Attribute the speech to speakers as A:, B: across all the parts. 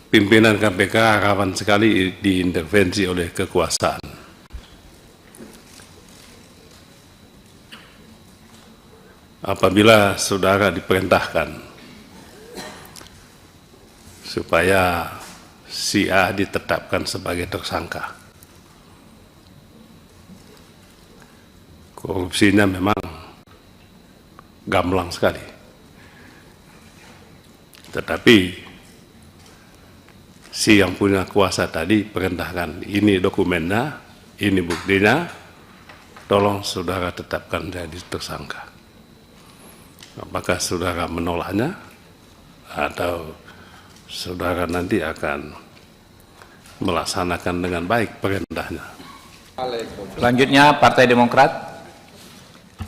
A: pimpinan KPK rawan sekali diintervensi oleh kekuasaan. Apabila saudara diperintahkan supaya si A ditetapkan sebagai tersangka, korupsinya memang gamblang sekali. Tetapi si yang punya kuasa tadi perintahkan, ini dokumennya, ini buktinya, tolong saudara tetapkan jadi tersangka. Apakah saudara menolaknya atau saudara nanti akan melaksanakan dengan baik perintahnya?
B: Selanjutnya Partai Demokrat.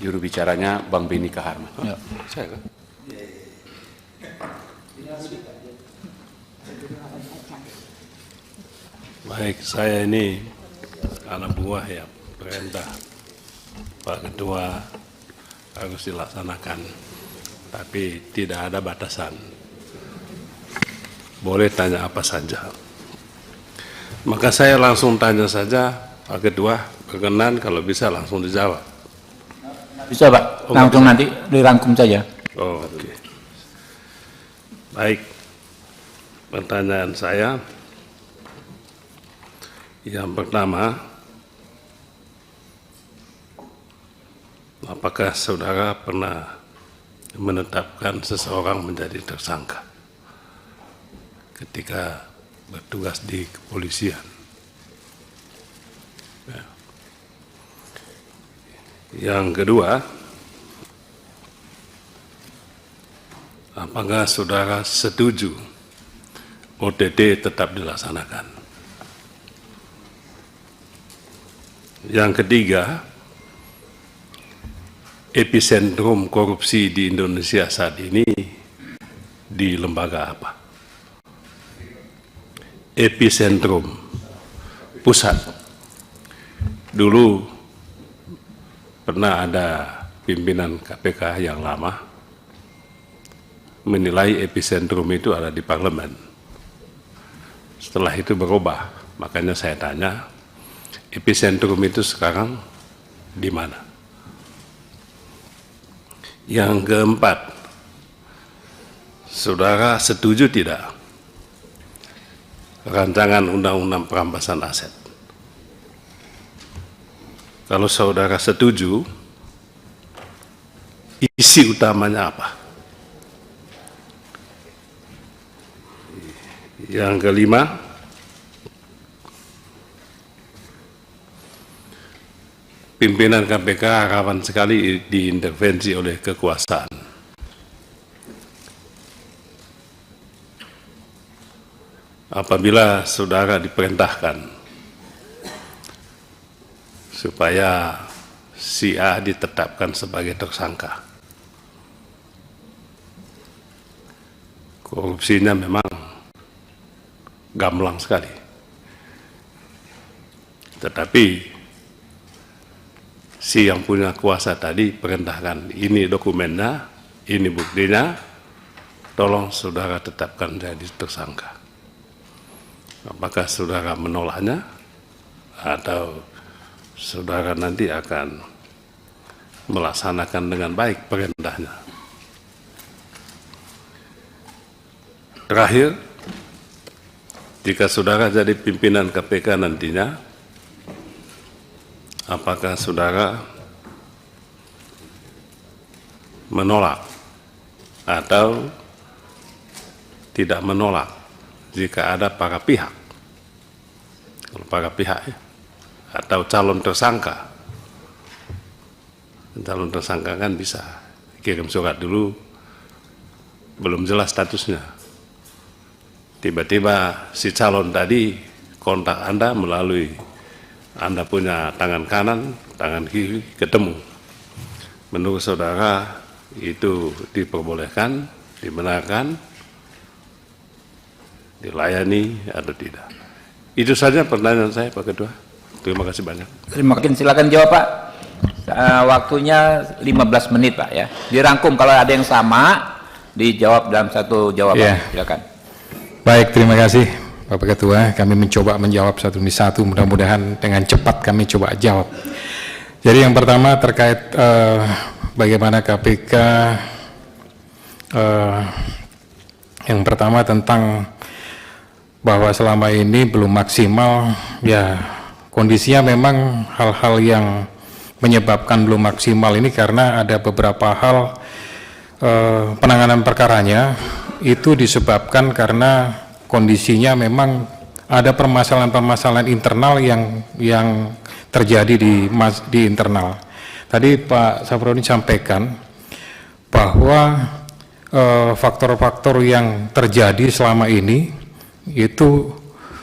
C: Juru bicaranya Bang Beni Kaharman.
B: Ya.
A: Saya kan? Baik, saya ini anak buah ya, perintah Pak Ketua harus dilaksanakan, tapi tidak ada batasan. Boleh tanya apa saja. Maka saya langsung tanya saja, Pak Ketua, berkenan kalau bisa langsung dijawab.
B: Bisa Pak, langsung nanti dirangkum saja.
A: Oh, oke. Baik, pertanyaan saya yang pertama, apakah saudara pernah menetapkan seseorang menjadi tersangka ketika bertugas di kepolisian? Ya. Yang kedua, apakah saudara setuju OTT tetap dilaksanakan? Yang ketiga, epicentrum korupsi di Indonesia saat ini di lembaga apa? Epicentrum, pusat. Dulu pernah ada pimpinan KPK yang lama menilai epicentrum itu ada di parlemen. Setelah itu berubah, makanya saya tanya, epicentrum itu sekarang di mana? Yang keempat, saudara setuju tidak rancangan undang-undang perampasan aset? Kalau saudara setuju, isi utamanya apa? Yang kelima, pimpinan KPK rawan sekali diintervensi oleh kekuasaan. Apabila saudara diperintahkan supaya si A ditetapkan sebagai tersangka, korupsinya memang gamblang sekali. Tetapi si yang punya kuasa tadi perintahkan, ini dokumennya, ini buktinya, tolong saudara tetapkan jadi tersangka. Apakah saudara menolaknya atau saudara nanti akan melaksanakan dengan baik perintahnya? Terakhir, jika saudara jadi pimpinan KPK nantinya, apakah saudara menolak atau tidak menolak jika ada para pihak, kalau para pihak ya, atau calon tersangka? Calon tersangka kan bisa kirim surat dulu, belum jelas statusnya. Tiba-tiba si calon tadi kontak Anda melalui Anda punya tangan kanan, tangan kiri, ketemu. Menurut saudara itu diperbolehkan, dibenarkan, dilayani atau tidak? Itu saja pertanyaan saya, Pak Ketua. Terima kasih banyak.
B: Terima kasih, silakan jawab Pak. Waktunya 15 menit Pak ya. Dirangkum, kalau ada yang sama dijawab dalam satu jawaban.
D: Ya.
B: Silakan.
D: Baik, terima kasih Bapak Ketua. Kami mencoba menjawab satu demi satu, mudah-mudahan dengan cepat kami coba jawab. Jadi yang pertama terkait bagaimana KPK, yang pertama tentang bahwa selama ini belum maksimal, ya kondisinya memang hal-hal yang menyebabkan belum maksimal ini karena ada beberapa hal penanganan perkaranya itu disebabkan karena kondisinya memang ada permasalahan-permasalahan internal yang terjadi di internal. Tadi Pak Safroni sampaikan bahwa faktor-faktor yang terjadi selama ini itu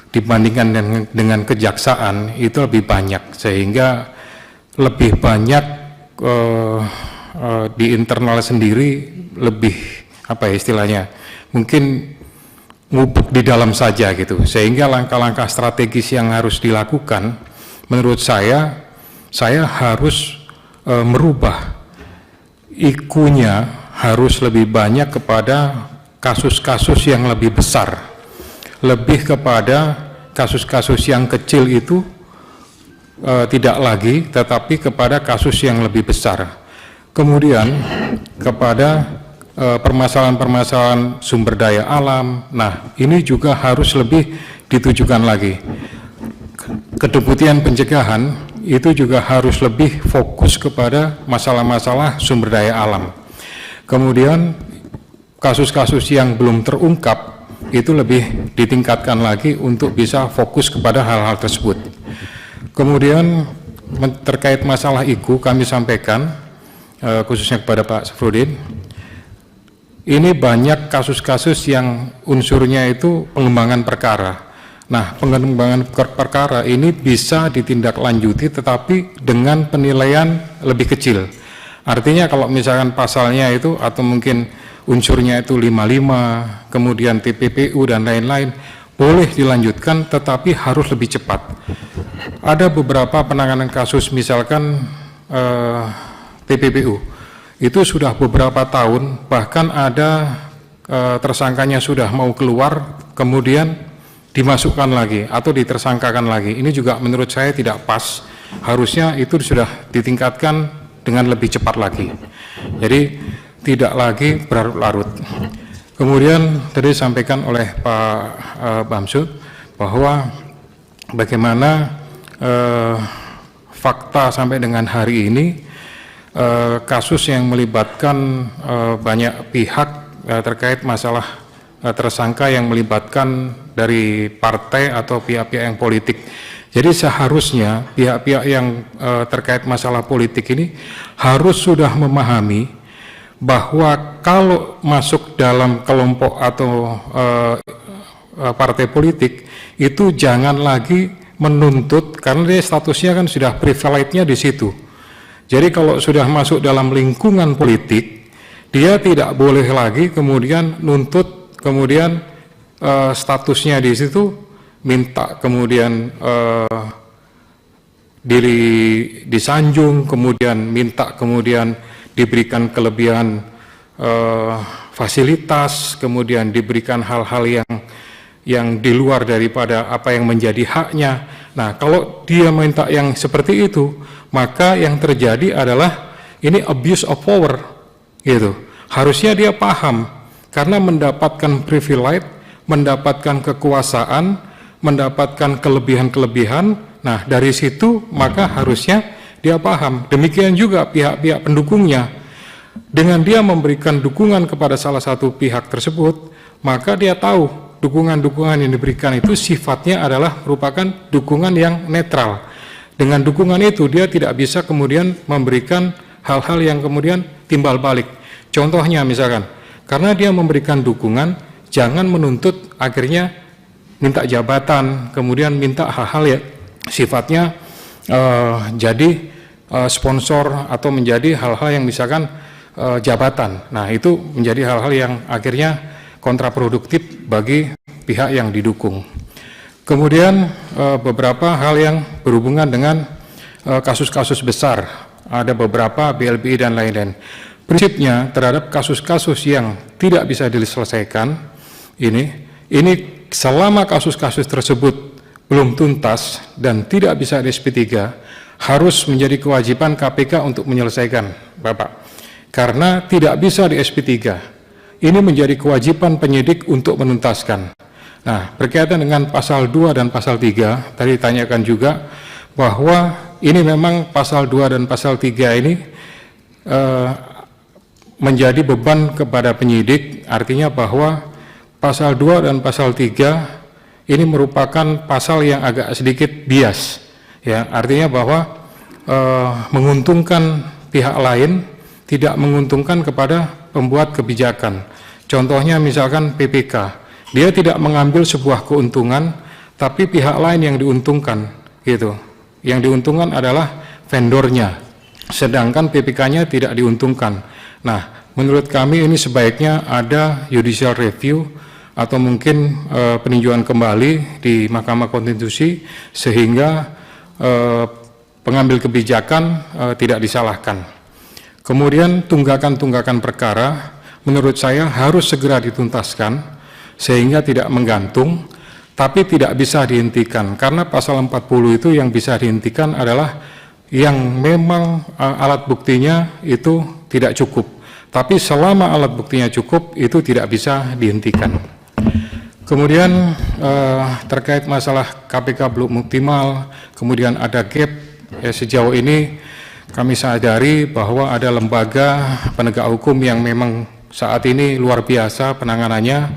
D: dibandingkan dengan kejaksaan itu lebih banyak, sehingga lebih banyak di internal sendiri lebih apa ya istilahnya, mungkin ngubek di dalam saja gitu, sehingga langkah-langkah strategis yang harus dilakukan menurut saya harus merubah IQ-nya, harus lebih banyak kepada kasus-kasus yang lebih besar, lebih kepada kasus-kasus yang kecil itu tidak lagi, tetapi kepada kasus yang lebih besar. Kemudian kepada permasalahan-permasalahan sumber daya alam, nah ini juga harus lebih ditujukan lagi. Kedeputian pencegahan itu juga harus lebih fokus kepada masalah-masalah sumber daya alam. Kemudian kasus-kasus yang belum terungkap itu lebih ditingkatkan lagi untuk bisa fokus kepada hal-hal tersebut. Kemudian terkait masalah IQ kami sampaikan khususnya kepada Pak Safrudin, ini banyak kasus-kasus yang unsurnya itu pengembangan perkara. Nah, pengembangan perkara ini bisa ditindaklanjuti tetapi dengan penilaian lebih kecil. Artinya kalau misalkan pasalnya itu atau mungkin unsurnya itu 55, kemudian TPPU dan lain-lain, boleh dilanjutkan tetapi harus lebih cepat. Ada beberapa penanganan kasus misalkan TPPU, itu sudah beberapa tahun, bahkan ada tersangkanya sudah mau keluar, kemudian dimasukkan lagi atau ditersangkakan lagi. Ini juga menurut saya tidak pas, harusnya itu sudah ditingkatkan dengan lebih cepat lagi. Jadi tidak lagi berlarut-larut. Kemudian tadi disampaikan oleh Pak Bamsud bahwa bagaimana fakta sampai dengan hari ini kasus yang melibatkan banyak pihak terkait masalah tersangka yang melibatkan dari partai atau pihak-pihak yang politik. Jadi seharusnya pihak-pihak yang terkait masalah politik ini harus sudah memahami bahwa kalau masuk dalam kelompok atau partai politik itu jangan lagi menuntut, karena dia statusnya kan sudah privilege-nya di situ. Jadi kalau sudah masuk dalam lingkungan politik, dia tidak boleh lagi kemudian nuntut, kemudian statusnya di situ minta kemudian diri disanjung, kemudian minta kemudian diberikan kelebihan fasilitas, kemudian diberikan hal-hal yang di luar daripada apa yang menjadi haknya. Nah, kalau dia minta yang seperti itu, maka yang terjadi adalah ini abuse of power, gitu. Harusnya dia paham, karena mendapatkan privilege, mendapatkan kekuasaan, mendapatkan kelebihan-kelebihan. Nah, dari situ maka harusnya dia paham. Demikian juga pihak-pihak pendukungnya. Dengan dia memberikan dukungan kepada salah satu pihak tersebut, maka dia tahu dukungan-dukungan yang diberikan itu sifatnya adalah merupakan dukungan yang netral. Dengan dukungan itu dia tidak bisa kemudian memberikan hal-hal yang kemudian timbal balik. Contohnya misalkan, karena dia memberikan dukungan, jangan menuntut akhirnya minta jabatan, kemudian minta hal-hal yang sifatnya jadi sponsor atau menjadi hal-hal yang misalkan jabatan. Nah, itu menjadi hal-hal yang akhirnya kontraproduktif bagi pihak yang didukung. Kemudian beberapa hal yang berhubungan dengan kasus-kasus besar, ada beberapa BLBI dan lain-lain. Prinsipnya terhadap kasus-kasus yang tidak bisa diselesaikan ini, ini selama kasus-kasus tersebut belum tuntas dan tidak bisa di SP3, harus menjadi kewajiban KPK untuk menyelesaikan, Bapak. Karena tidak bisa di SP3, ini menjadi kewajiban penyidik untuk menuntaskan. Nah, berkaitan dengan pasal 2 dan pasal 3, tadi ditanyakan juga bahwa ini memang pasal 2 dan pasal 3 ini menjadi beban kepada penyidik, artinya bahwa pasal 2 dan pasal 3 ini merupakan pasal yang agak sedikit bias, ya, artinya bahwa menguntungkan pihak lain, tidak menguntungkan kepada pembuat kebijakan. Contohnya misalkan PPK, dia tidak mengambil sebuah keuntungan, tapi pihak lain yang diuntungkan, gitu. Yang diuntungkan adalah vendornya, sedangkan PPK-nya tidak diuntungkan. Nah, menurut kami ini sebaiknya ada judicial review atau mungkin peninjauan kembali di Mahkamah Konstitusi sehingga pengambil kebijakan tidak disalahkan. Kemudian tunggakan-tunggakan perkara menurut saya harus segera dituntaskan sehingga tidak menggantung, tapi tidak bisa dihentikan karena pasal 40 itu yang bisa dihentikan adalah yang memang alat buktinya itu tidak cukup. Tapi selama alat buktinya cukup, itu tidak bisa dihentikan. Kemudian terkait masalah KPK belum optimal, kemudian ada gap, ya, sejauh ini kami sadari bahwa ada lembaga penegak hukum yang memang saat ini luar biasa penanganannya.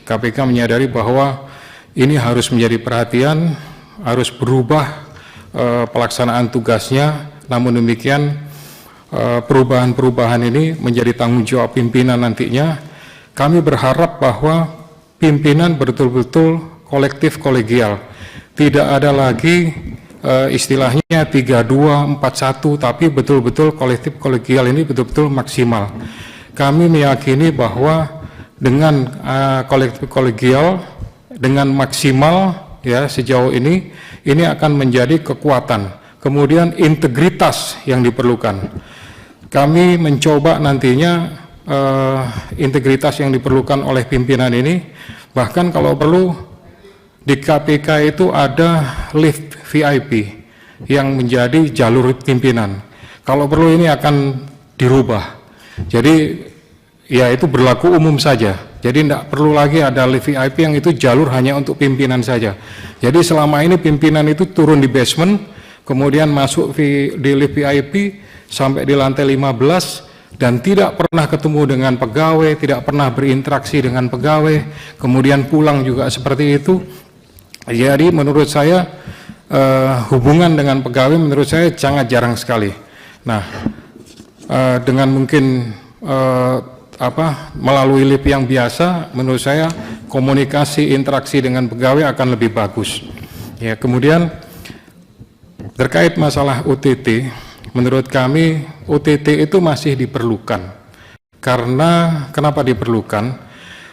D: KPK menyadari bahwa ini harus menjadi perhatian, harus berubah pelaksanaan tugasnya, namun demikian perubahan-perubahan ini menjadi tanggung jawab pimpinan nantinya. Kami berharap bahwa pimpinan betul-betul kolektif kolegial, tidak ada lagi istilahnya 3241, tapi betul-betul kolektif kolegial ini betul-betul maksimal. Kami meyakini bahwa dengan kolektif kolegial dengan maksimal, ya, sejauh ini akan menjadi kekuatan. Kemudian integritas yang diperlukan. Kami mencoba nantinya integritas yang diperlukan oleh pimpinan ini, bahkan kalau perlu di KPK itu ada lift VIP yang menjadi jalur pimpinan. Kalau perlu ini akan dirubah. Jadi ya itu berlaku umum saja. Jadi tidak perlu lagi ada lift VIP yang itu jalur hanya untuk pimpinan saja. Jadi selama ini pimpinan itu turun di basement, kemudian masuk di lift VIP sampai di lantai 15 dan tidak pernah ketemu dengan pegawai, tidak pernah berinteraksi dengan pegawai, kemudian pulang juga seperti itu. Jadi menurut saya hubungan dengan pegawai menurut saya sangat jarang sekali. Nah, dengan mungkin melalui lift yang biasa, menurut saya komunikasi interaksi dengan pegawai akan lebih bagus. Ya, kemudian terkait masalah OTT, menurut kami OTT itu masih diperlukan. Karena kenapa diperlukan?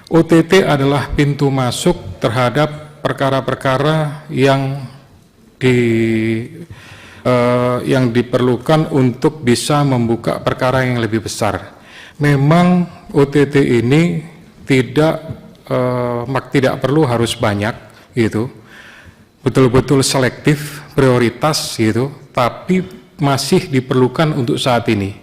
D: OTT adalah pintu masuk terhadap perkara-perkara yang diperlukan untuk bisa membuka perkara yang lebih besar. Memang OTT ini tidak perlu harus banyak, gitu, betul-betul selektif, prioritas, gitu, tapi masih diperlukan untuk saat ini.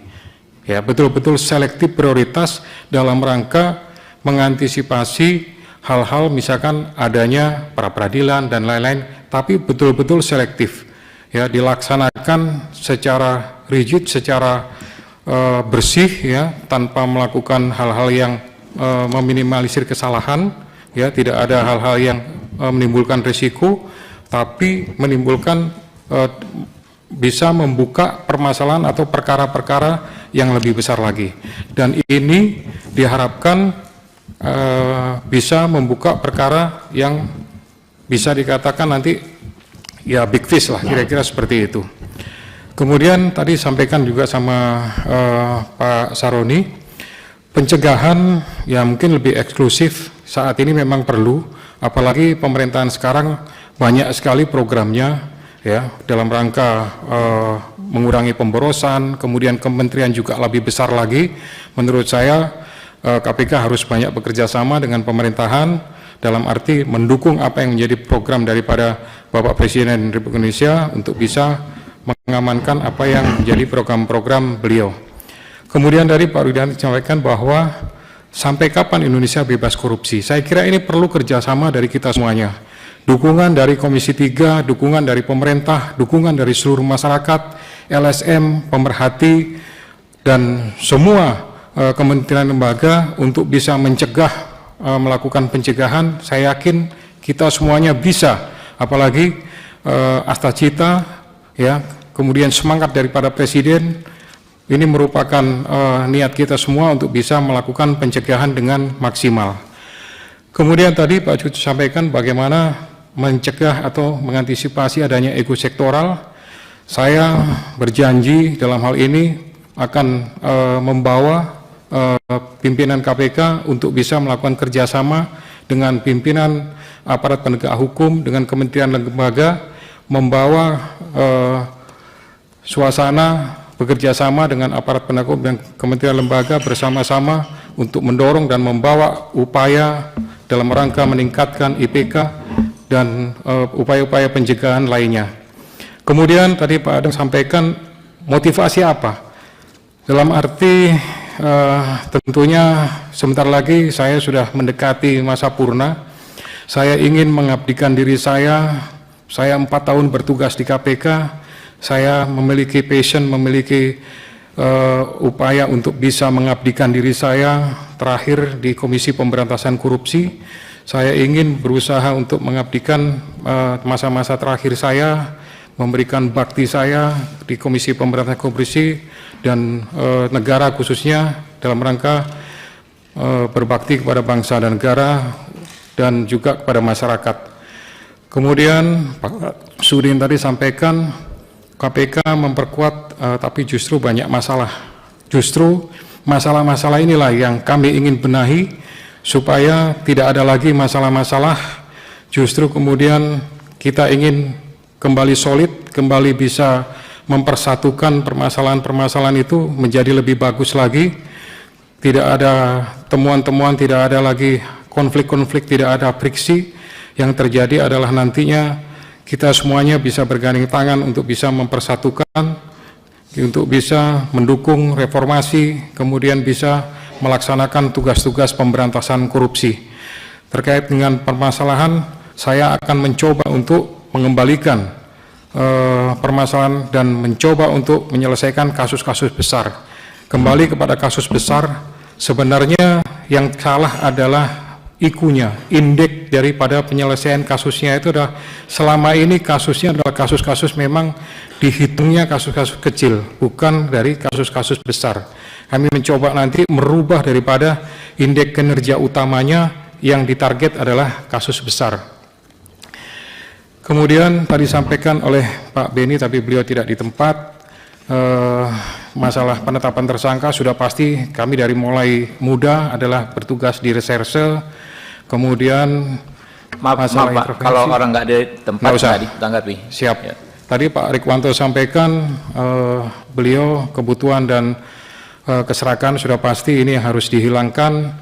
D: Ya, betul-betul selektif prioritas dalam rangka mengantisipasi hal-hal misalkan adanya pra peradilan dan lain-lain, tapi betul-betul selektif. Ya, dilaksanakan secara rigid, secara bersih, ya, tanpa melakukan hal-hal yang meminimalisir kesalahan, ya, tidak ada hal-hal yang menimbulkan risiko, tapi menimbulkan bisa membuka permasalahan atau perkara-perkara yang lebih besar lagi. Dan ini diharapkan bisa membuka perkara yang bisa dikatakan nanti ya big fish lah, kira-kira seperti itu. Kemudian tadi sampaikan juga sama Pak Saroni, pencegahan ya mungkin lebih eksklusif saat ini memang perlu, apalagi pemerintahan sekarang banyak sekali programnya, ya, dalam rangka mengurangi pemborosan, kemudian kementerian juga lebih besar lagi. Menurut saya KPK harus banyak bekerja sama dengan pemerintahan dalam arti mendukung apa yang menjadi program daripada Bapak Presiden Republik Indonesia untuk bisa mengamankan apa yang menjadi program-program beliau. Kemudian dari Pak Rudianto disampaikan bahwa sampai kapan Indonesia bebas korupsi. Saya kira ini perlu kerjasama dari kita semuanya. Dukungan dari Komisi 3, dukungan dari pemerintah, dukungan dari seluruh masyarakat, LSM, pemerhati, dan semua kementerian lembaga untuk bisa mencegah, melakukan pencegahan. Saya yakin kita semuanya bisa, apalagi Astacita, ya, kemudian semangat daripada Presiden, ini merupakan niat kita semua untuk bisa melakukan pencegahan dengan maksimal. Kemudian tadi Pak Cucu sampaikan bagaimana mencegah atau mengantisipasi adanya ego sektoral. Saya berjanji dalam hal ini akan membawa pimpinan KPK untuk bisa melakukan kerjasama dengan pimpinan aparat penegak hukum, dengan kementerian lembaga, membawa suasana bekerja sama dengan aparat penegak hukum dan kementerian lembaga bersama-sama untuk mendorong dan membawa upaya dalam rangka meningkatkan IPK dan upaya-upaya pencegahan lainnya. Kemudian tadi Pak Adang sampaikan motivasi apa? Dalam arti tentunya sebentar lagi saya sudah mendekati masa purna. Saya ingin mengabdikan diri saya 4 tahun bertugas di KPK. Saya memiliki passion, memiliki upaya untuk bisa mengabdikan diri saya terakhir di Komisi Pemberantasan Korupsi. Saya ingin berusaha untuk mengabdikan masa-masa terakhir saya, memberikan bakti saya di Komisi Pemberantasan Korupsi dan negara khususnya dalam rangka berbakti kepada bangsa dan negara dan juga kepada masyarakat. Kemudian Pak Sudin tadi sampaikan KPK memperkuat, tapi justru banyak masalah. Justru masalah-masalah inilah yang kami ingin benahi supaya tidak ada lagi masalah-masalah. Justru kemudian kita ingin kembali solid, kembali bisa mempersatukan permasalahan-permasalahan itu menjadi lebih bagus lagi. Tidak ada temuan-temuan, tidak ada lagi konflik-konflik, tidak ada friksi. Yang terjadi adalah nantinya kita semuanya bisa bergandeng tangan untuk bisa mempersatukan, untuk bisa mendukung reformasi, kemudian bisa melaksanakan tugas-tugas pemberantasan korupsi. Terkait dengan permasalahan, saya akan mencoba untuk mengembalikan permasalahan dan mencoba untuk menyelesaikan kasus-kasus besar. Kembali kepada kasus besar, sebenarnya yang salah adalah ikunya, indeks daripada penyelesaian kasusnya itu adalah selama ini kasusnya adalah kasus-kasus memang dihitungnya kasus-kasus kecil, bukan dari kasus-kasus besar. Kami mencoba nanti merubah daripada indeks kinerja utamanya yang ditarget adalah kasus besar. Kemudian tadi disampaikan oleh Pak Beni, tapi beliau tidak di tempat, masalah penetapan tersangka sudah pasti kami dari mulai muda adalah bertugas di reserse. Kemudian
B: maaf Pak, kalau orang nggak ada tempat nggak ditanggapi.
D: Siap.
B: Ya.
D: Tadi Pak Rikwanto sampaikan beliau kebutuhan dan keserakahan sudah pasti ini harus dihilangkan.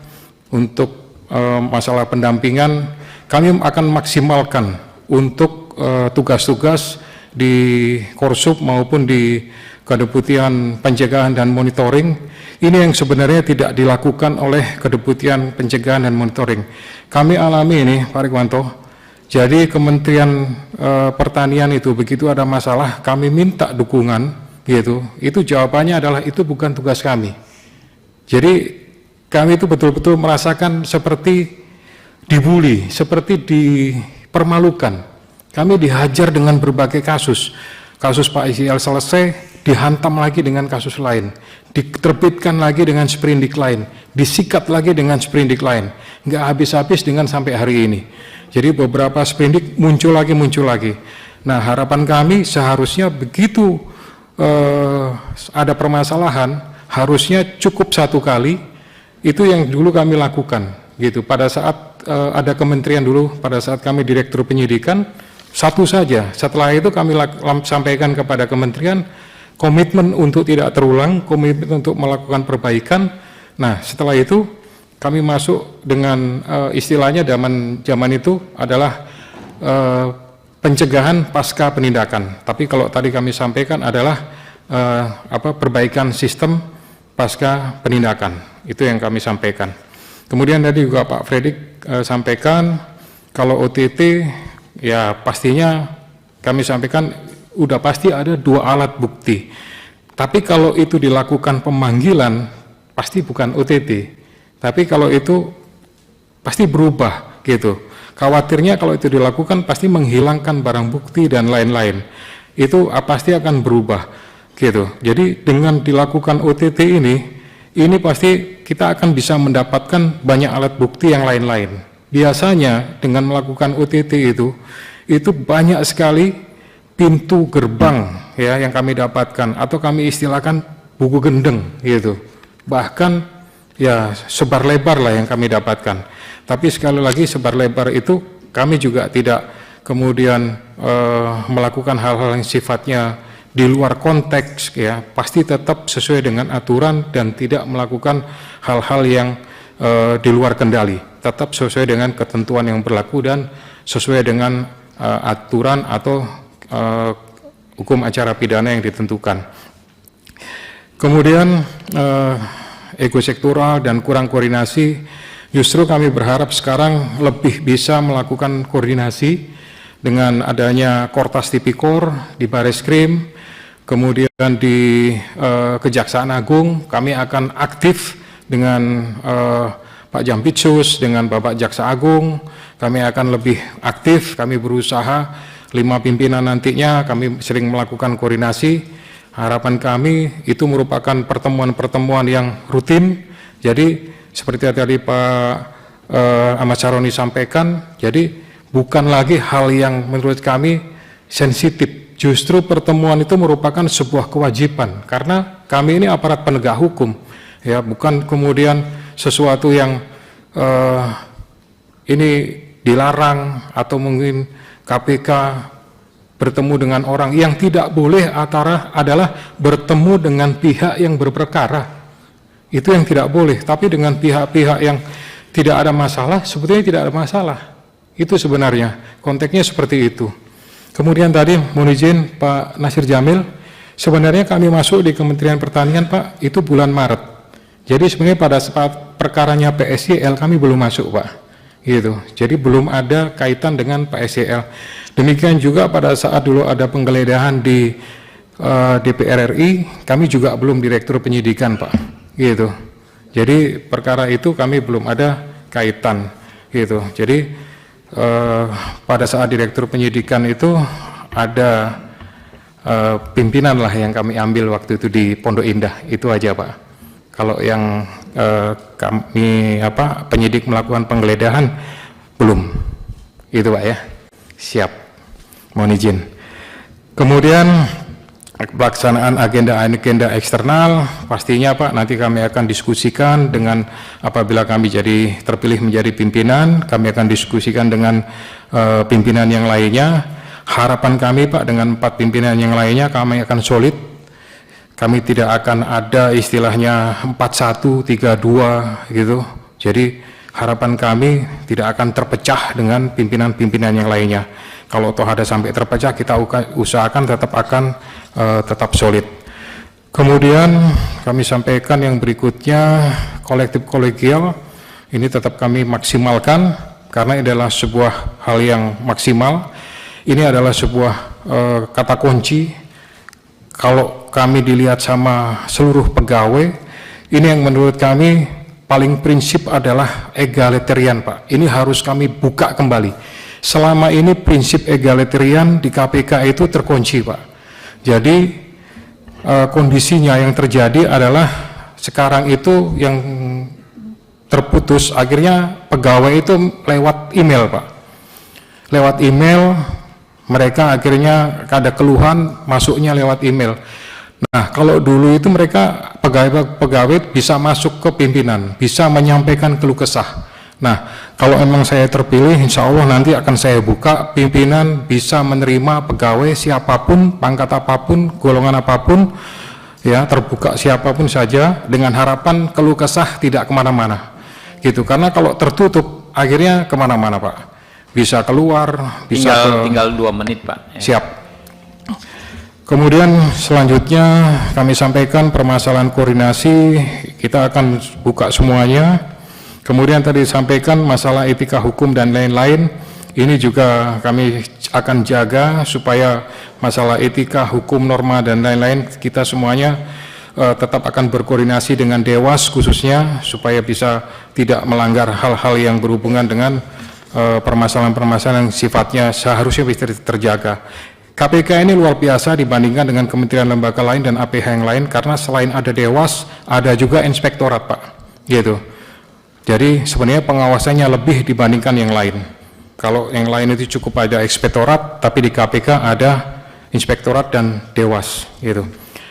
D: Untuk masalah pendampingan kami akan maksimalkan untuk tugas-tugas di Korsub maupun di Kedeputian Pencegahan dan Monitoring. Ini yang sebenarnya tidak dilakukan oleh Kedeputian Pencegahan dan Monitoring. Kami alami ini Pak Rikwanto. Jadi Kementerian Pertanian itu begitu ada masalah kami minta dukungan gitu. Itu jawabannya adalah itu bukan tugas kami. Jadi kami itu betul-betul merasakan seperti dibully, seperti dipermalukan. Kami dihajar dengan berbagai kasus. Kasus Pak ICL selesai, dihantam lagi dengan kasus lain, diterbitkan lagi dengan sprindik lain, disikat lagi dengan sprindik lain, nggak habis-habis dengan sampai hari ini. Jadi beberapa sprindik muncul lagi. Nah harapan kami seharusnya begitu ada permasalahan, harusnya cukup satu kali, itu yang dulu kami lakukan. Gitu. Pada saat ada kementerian dulu, pada saat kami direktur penyidikan, satu saja. Setelah itu kami sampaikan kepada kementerian, komitmen untuk tidak terulang, komitmen untuk melakukan perbaikan. Nah, setelah itu kami masuk dengan istilahnya zaman itu adalah pencegahan pasca penindakan. Tapi kalau tadi kami sampaikan adalah perbaikan sistem pasca penindakan. Itu yang kami sampaikan. Kemudian tadi juga Pak Fredrik sampaikan kalau OTT ya pastinya kami sampaikan udah pasti ada 2 alat bukti. Tapi kalau itu dilakukan pemanggilan pasti bukan OTT. Tapi kalau itu pasti berubah gitu. Khawatirnya kalau itu dilakukan pasti menghilangkan barang bukti dan lain-lain. Itu pasti akan berubah gitu. Jadi dengan dilakukan OTT ini pasti kita akan bisa mendapatkan banyak alat bukti yang lain-lain. Biasanya dengan melakukan OTT itu banyak sekali pintu gerbang ya yang kami dapatkan atau kami istilahkan buku gendeng gitu. Bahkan ya sebar lebar lah yang kami dapatkan. Tapi sekali lagi sebar lebar itu kami juga tidak kemudian melakukan hal-hal yang sifatnya di luar konteks ya, pasti tetap sesuai dengan aturan dan tidak melakukan hal-hal yang di luar kendali, tetap sesuai dengan ketentuan yang berlaku dan sesuai dengan aturan atau hukum acara pidana yang ditentukan. Kemudian ego sektoral dan kurang koordinasi, justru kami berharap sekarang lebih bisa melakukan koordinasi dengan adanya Kortas Tipikor di Bareskrim, kemudian di Kejaksaan Agung kami akan aktif dengan Pak Jampitsus, dengan Bapak Jaksa Agung, kami akan lebih aktif, kami berusaha 5 pimpinan nantinya kami sering melakukan koordinasi. Harapan kami itu merupakan pertemuan-pertemuan yang rutin, jadi seperti tadi Pak Ahmad Saroni sampaikan, jadi bukan lagi hal yang menurut kami sensitif. Justru pertemuan itu merupakan sebuah kewajiban karena kami ini aparat penegak hukum, ya bukan kemudian sesuatu yang ini dilarang atau mungkin KPK bertemu dengan orang yang tidak boleh adalah bertemu dengan pihak yang berperkara. Itu yang tidak boleh, tapi dengan pihak-pihak yang tidak ada masalah, sebetulnya tidak ada masalah. Itu sebenarnya, konteksnya seperti itu. Kemudian tadi, mohon izin Pak Nasir Jamil, sebenarnya kami masuk di Kementerian Pertanian Pak, itu bulan Maret. Jadi sebenarnya pada saat perkaranya PSYL kami belum masuk Pak. Gitu. Jadi belum ada kaitan dengan PSYL. Demikian juga pada saat dulu ada penggeledahan di DPR RI, kami juga belum direktur penyidikan Pak. Gitu. Jadi perkara itu kami belum ada kaitan. Gitu. Jadi pada saat direktur penyidikan itu ada pimpinan lah yang kami ambil waktu itu di Pondok Indah, itu aja Pak. Kalau yang kami penyidik melakukan penggeledahan belum, itu Pak ya. Siap, mohon izin. Kemudian pelaksanaan agenda eksternal pastinya Pak nanti kami akan diskusikan dengan apabila kami terpilih menjadi pimpinan, kami akan diskusikan dengan pimpinan yang lainnya. Harapan kami Pak dengan 4 pimpinan yang lainnya kami akan solid. Kami tidak akan ada istilahnya 41, 32 gitu. Jadi harapan kami tidak akan terpecah dengan pimpinan-pimpinan yang lainnya. Kalau toh ada sampai terpecah, kita usahakan tetap solid. Kemudian kami sampaikan yang berikutnya, kolektif kolegial, ini tetap kami maksimalkan, karena ini adalah sebuah hal yang maksimal. Ini adalah sebuah kata kunci. Kalau kami dilihat sama seluruh pegawai, ini yang menurut kami paling prinsip adalah egalitarian Pak. Ini harus kami buka kembali. Selama ini prinsip egalitarian di KPK itu terkunci Pak. Jadi kondisinya yang terjadi adalah sekarang itu yang terputus, akhirnya pegawai itu lewat email Pak. Lewat email mereka akhirnya ada keluhan masuknya lewat email. Nah kalau dulu itu mereka pegawai bisa masuk ke pimpinan, bisa menyampaikan keluh kesah. Nah kalau emang saya terpilih, insya Allah nanti akan saya buka, pimpinan bisa menerima pegawai siapapun, pangkat apapun, golongan apapun, ya terbuka siapapun saja, dengan harapan keluh kesah tidak kemana-mana. gitu. Karena kalau tertutup akhirnya kemana-mana Pak, bisa keluar, bisa
B: tinggal 2 menit Pak.
D: Siap. Kemudian selanjutnya kami sampaikan permasalahan koordinasi, kita akan buka semuanya. Kemudian tadi disampaikan masalah etika hukum dan lain-lain, ini juga kami akan jaga supaya masalah etika, hukum, norma, dan lain-lain kita semuanya tetap akan berkoordinasi dengan Dewas khususnya supaya bisa tidak melanggar hal-hal yang berhubungan dengan permasalahan-permasalahan yang sifatnya seharusnya bisa terjaga. KPK ini luar biasa dibandingkan dengan kementerian lembaga lain dan APH yang lain karena selain ada Dewas, ada juga inspektorat Pak, gitu. Jadi sebenarnya pengawasannya lebih dibandingkan yang lain. Kalau yang lain itu cukup ada inspektorat, tapi di KPK ada inspektorat dan Dewas, gitu.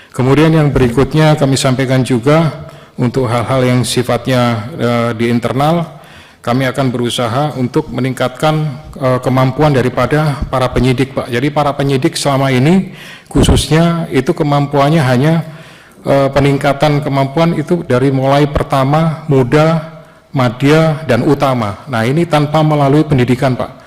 D: Kemudian yang berikutnya kami sampaikan juga untuk hal-hal yang sifatnya di internal, kami akan berusaha untuk meningkatkan kemampuan daripada para penyidik Pak. Jadi para penyidik selama ini khususnya itu kemampuannya hanya peningkatan kemampuan itu dari mulai pertama, muda, madya, dan utama. Nah ini tanpa melalui pendidikan Pak.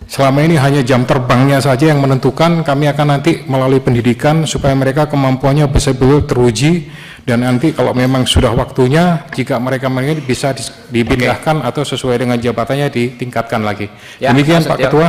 D: Selama ini hanya jam terbangnya saja yang menentukan, kami akan nanti melalui pendidikan supaya mereka kemampuannya betul-betul teruji dan nanti kalau memang sudah waktunya, jika mereka bisa dipindahkan atau sesuai dengan jabatannya ditingkatkan lagi.
B: Ya,
D: Demikian Pak Ketua.